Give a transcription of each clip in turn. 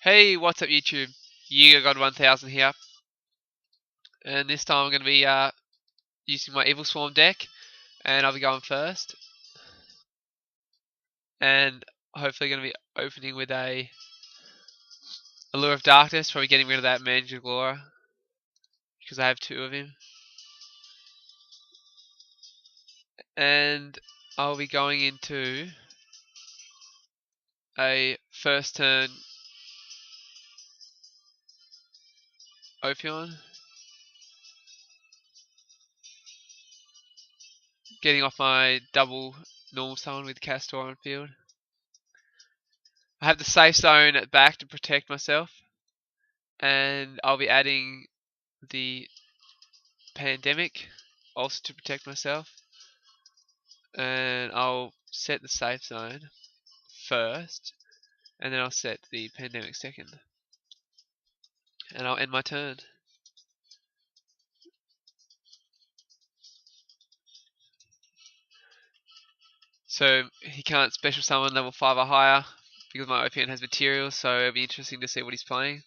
Hey, what's up YouTube? Yugioh got 1000 here, and this time I'm going to be using my Evilswarm deck, and I'll be going first, and hopefully going to be opening with a Allure of Darkness, probably getting rid of that Yugioh because I have two of him, and I'll be going into a first turn Ophion, getting off my double normal summon with Castor on field. I have the safe zone at back to protect myself, and I'll be adding the Pandemic also to protect myself, and I'll set the safe zone first, and then I'll set the Pandemic second, and I'll end my turn. So he can't special summon level 5 or higher because my Ophion has materials, so it'll be interesting to see what he's playing.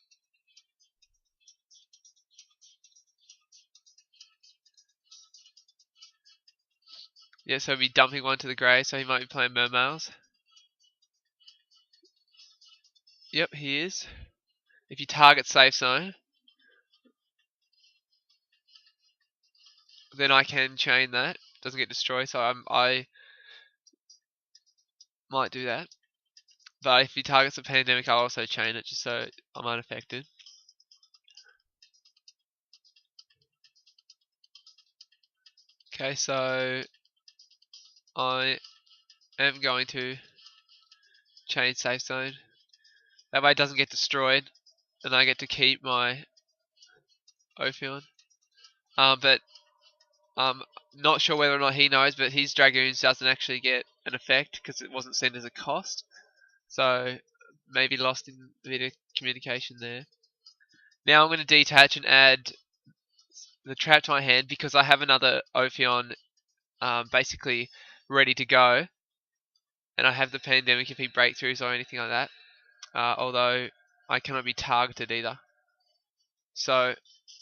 Yeah, so he'll be dumping one to the grey, so he might be playing Mermails. Yep, he is. If you target safe zone, then I can chain that. Doesn't get destroyed, so I might do that. But if he targets the Pandemic, I'll also chain it just so I'm unaffected. Okay, so I am going to chain safe zone. That way it doesn't get destroyed, and I get to keep my Ophion. But I'm not sure whether or not he knows, but his Dragoons doesn't actually get an effect because it wasn't sent as a cost. So maybe lost in a bit of communication there. Now I'm going to detach and add the trap to my hand because I have another Ophion basically ready to go, and I have the Pandemic if he breakthroughs or anything like that. Although I cannot be targeted either. So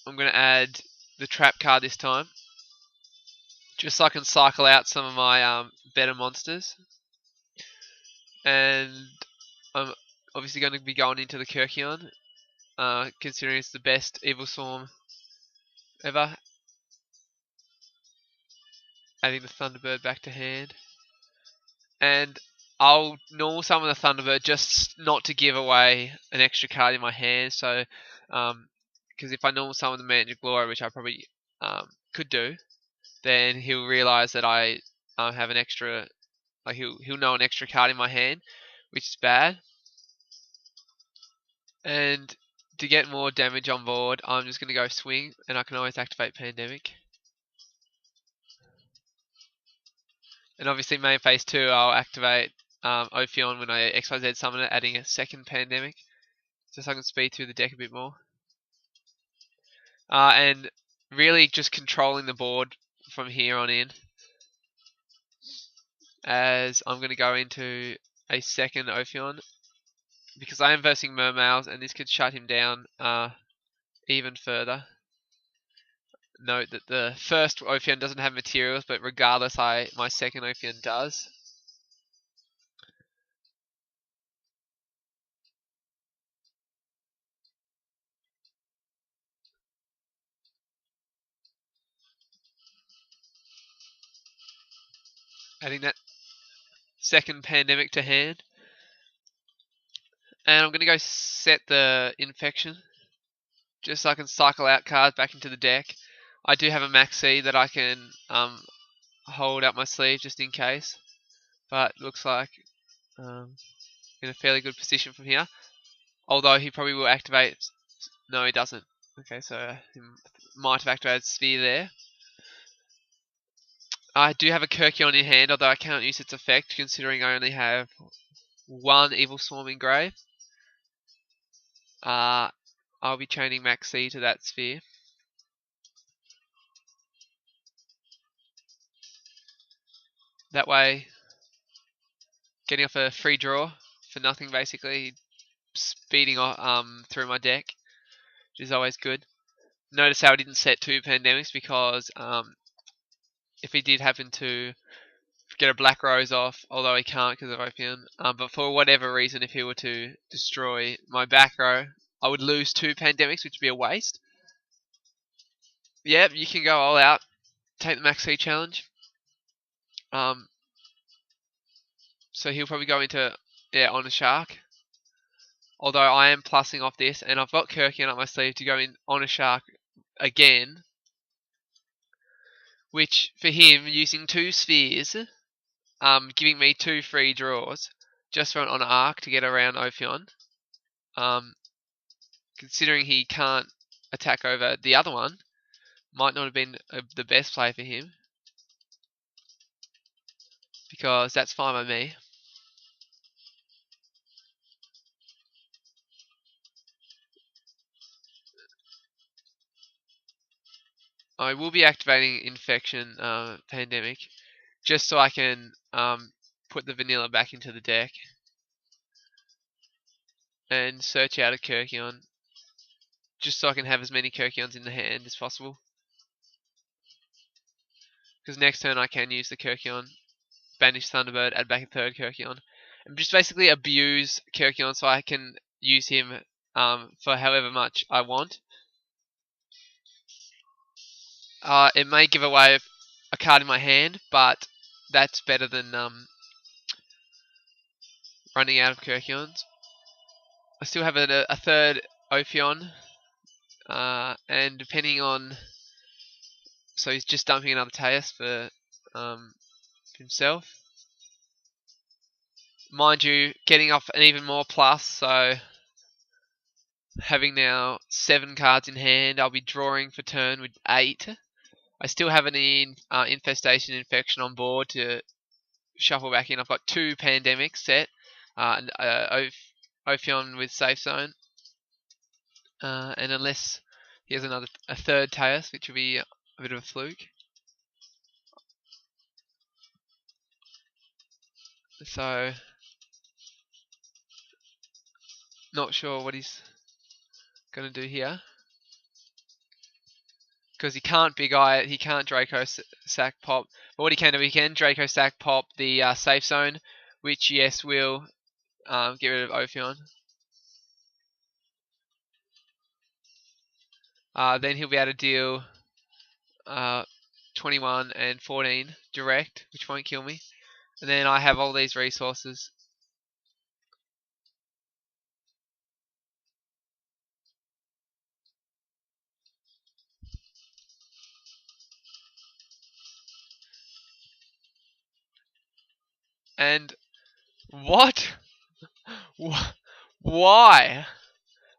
I'm going to add the trap card this time, just so I can cycle out some of my better monsters. And I'm obviously going to be going into the Kirkion, considering it's the best Evilswarm ever. Adding the Thunderbird back to hand. And I'll normal summon the Thunderbird just not to give away an extra card in my hand. So, because if I normal summon the Magic Glory, which I probably could do, then he'll realize that I have an extra, like he'll know an extra card in my hand, which is bad. And to get more damage on board, I'm just going to go swing, and I can always activate Pandemic. And obviously main phase 2, I'll activate Ophion when I XYZ summon it, adding a second Pandemic, just so I can speed through the deck a bit more. And really just controlling the board from here on in, as I'm going to go into a second Ophion, because I am versing Mermails, and this could shut him down even further. Note that the first Ophion doesn't have materials, but regardless, my second Ophion does. Adding that second Pandemic to hand. And I'm going to go set the Infection, just so I can cycle out cards back into the deck. I do have a Maxi that I can hold up my sleeve just in case, but looks like in a fairly good position from here. Although he probably will activate. No, he doesn't. Okay, so he might have activated Sphere there. I do have a Kirkion in hand, although I can't use its effect considering I only have one Evilswarm in grave. I'll be chaining Maxi to that Sphere. That way, getting off a free draw for nothing basically. He speeding through my deck, which is always good. Notice how I didn't set 2 pandemics because if he did happen to get a Black Rose off, although he can't because of Opium, but for whatever reason, if he were to destroy my back row, I would lose 2 pandemics, which would be a waste. Yep, you can go all out, take the Max C challenge. So he'll probably go into on a Shark. Although I am plussing off this, and I've got Kirkion up my sleeve to go in on a Shark again. Which, for him, using 2 spheres, giving me 2 free draws, just for an on arc to get around Ophion. Considering he can't attack over the other one, might not have been the best play for him. Because that's fine by me. I will be activating Infection Pandemic, just so I can put the vanilla back into the deck. And search out a Kirkion, just so I can have as many Kirkions in the hand as possible. Because next turn I can use the Kirkion, banish Thunderbird, add back a 3rd Kirkion, and just basically abuse Kirkion so I can use him for however much I want. It may give away a card in my hand, but that's better than running out of Kirkions. I still have a 3rd Ophion, and depending on... So he's just dumping another Teus for himself. Mind you, getting off an even more plus, so having now 7 cards in hand, I'll be drawing for turn with 8. I still have an Infestation Infection on board to shuffle back in. I've got 2 Pandemics set, and Ophion with Safe Zone. And unless he has a 3rd Teus, which will be a bit of a fluke. So, not sure what he's going to do here. Because he can't Big Eye, he can't Draco Sack Pop. But what he can do, he can Draco Sack Pop the Safe Zone, which, yes, will get rid of Ophion. Then he'll be able to deal 21 and 14 direct, which won't kill me. And then I have all these resources. And what? Why?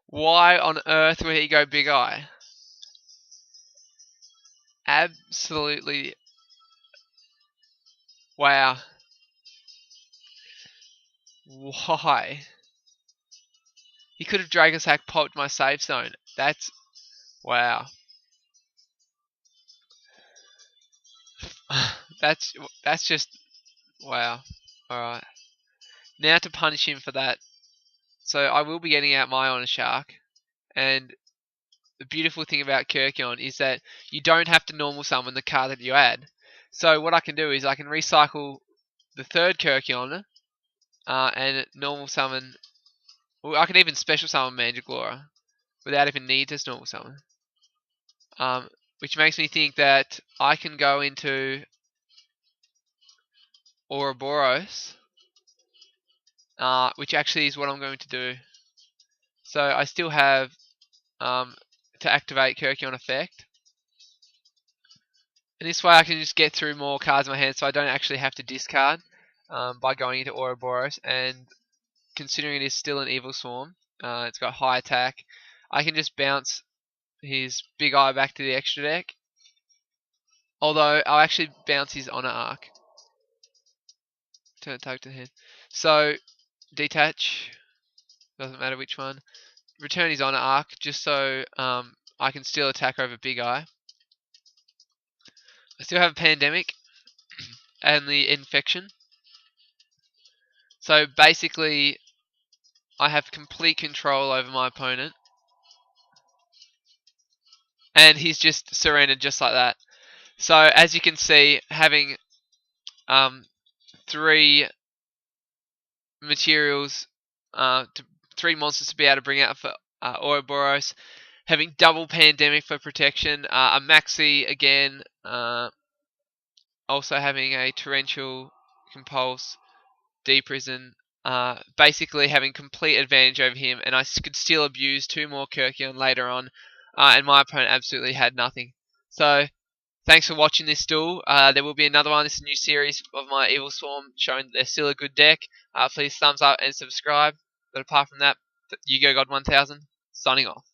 Why on earth would he go Big Eye? Absolutely. Wow. Why? He could have Dragon Sack popped my Safe Zone. That's... Wow. That's just... Wow. Alright. Now to punish him for that. So I will be getting out my Honor Shark. And the beautiful thing about Kirkion is that you don't have to normal summon the card that you add. So what I can do is I can recycle the 3rd Kirkion and normal summon... Well, I can even special summon Mandragora without even need to normal summon. Which makes me think that I can go into Ouroboros, which actually is what I'm going to do. So I still have to activate Kirkion effect. And this way I can just get through more cards in my hand so I don't actually have to discard by going into Ouroboros. And considering it is still an Evilswarm, it's got high attack, I can just bounce his Big Eye back to the extra deck. Although I'll actually bounce his Honor Arc. Turn tag to hand. So detach, doesn't matter which one. Return his Honor Arc just so I can still attack over Big Eye. I still have a Pandemic and the Infection. So basically I have complete control over my opponent. And he's just surrendered just like that. So as you can see, having 3 materials, 3 monsters to be able to bring out for Ouroboros, having double Pandemic for protection, a Maxi again, also having a Torrential Compulse, Deprison, basically having complete advantage over him, and I could still abuse 2 more Kirkion later on, and my opponent absolutely had nothing. So, thanks for watching this duel. There will be another one. This is a new series of my Evilswarm showing that they're still a good deck. Please thumbs up and subscribe. But apart from that, Yugioh God 1000, signing off.